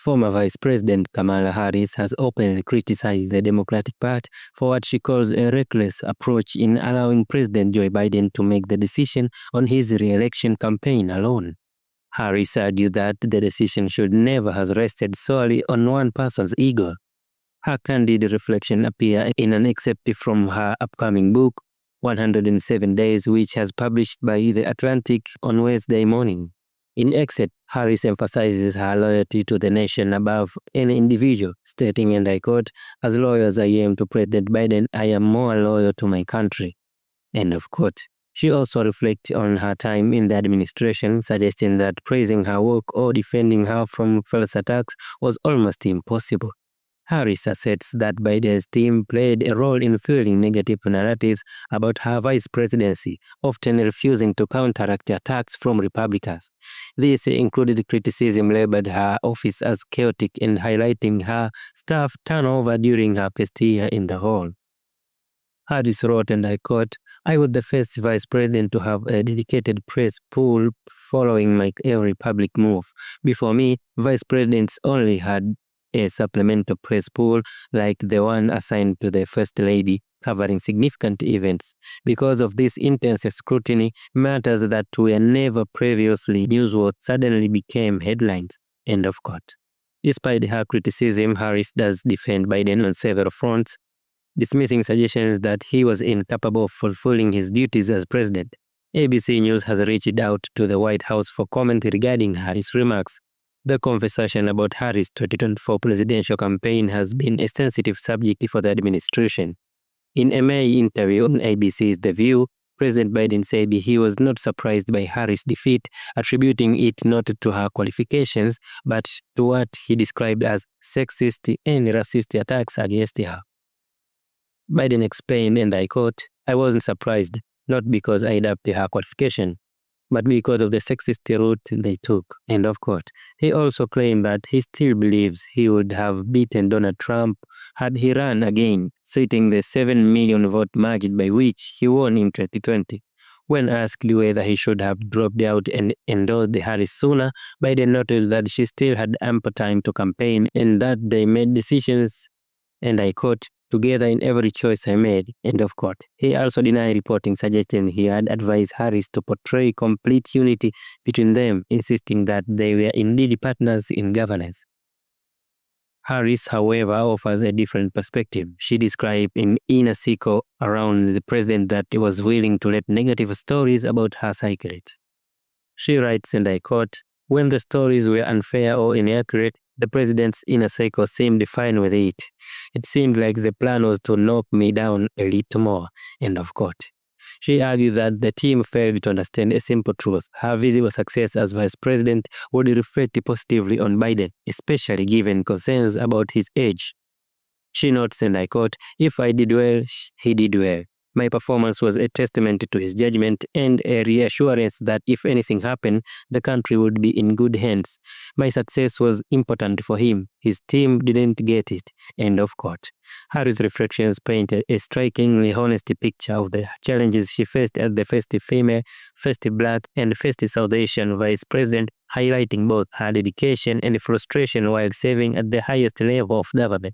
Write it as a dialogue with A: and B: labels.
A: Former Vice President Kamala Harris has openly criticized the Democratic Party for what she calls a reckless approach in allowing President Joe Biden to make the decision on his re-election campaign alone. Harris argued that the decision should never have rested solely on one person's ego. Her candid reflection appears in an excerpt from her upcoming book, 107 Days, which has published by The Atlantic on Wednesday morning. In excerpt, Harris emphasizes her loyalty to the nation above any individual, stating, and I quote, "As loyal as I am to President Biden, I am more loyal to my country." End of quote. She also reflects on her time in the administration, suggesting that praising her work or defending her from false attacks was almost impossible. Harris asserts that Biden's team played a role in fueling negative narratives about her vice presidency, often refusing to counteract attacks from Republicans. This included criticism labeled her office as chaotic and highlighting her staff turnover during her first year in the role. Harris wrote, and I quote, "I was the first vice president to have a dedicated press pool following my every public move. Before me, vice presidents only had a supplemental press pool like the one assigned to the First Lady, covering significant events. Because of this intense scrutiny, matters that were never previously newsworthy suddenly became headlines." End of quote. Despite her criticism, Harris does defend Biden on several fronts, dismissing suggestions that he was incapable of fulfilling his duties as president. ABC News has reached out to the White House for comment regarding Harris' remarks. The conversation about Harris' 2024 presidential campaign has been a sensitive subject for the administration. In a May interview on ABC's The View, President Biden said he was not surprised by Harris' defeat, attributing it not to her qualifications, but to what he described as sexist and racist attacks against her. Biden explained, and I quote, "I wasn't surprised, not because I adopted her qualification, but because of the sexist route they took." End of quote. He also claimed that he still believes he would have beaten Donald Trump had he run again, citing the 7 million vote margin by which he won in 2020. When asked whether he should have dropped out and endorsed Harris sooner, Biden noted that she still had ample time to campaign and that they made decisions, and I quote, "together in every choice I made." End of quote. He also denied reporting suggesting he had advised Harris to portray complete unity between them, insisting that they were indeed partners in governance. Harris, however, offers a different perspective. She described an inner circle around the president that was willing to let negative stories about her circulate. She writes, and I quote, "When the stories were unfair or inaccurate, the president's inner circle seemed fine with it. It seemed like the plan was to knock me down a little more." End of quote. She argued that the team failed to understand a simple truth. Her visible success as vice president would reflect positively on Biden, especially given concerns about his age. She notes, and I quote, "If I did well, he did well. My performance was a testament to his judgment and a reassurance that if anything happened, the country would be in good hands. My success was important for him. His team didn't get it." End of quote. Harris' reflections paint a strikingly honest picture of the challenges she faced as the first female, first Black, and first South Asian vice president, highlighting both her dedication and frustration while serving at the highest level of government.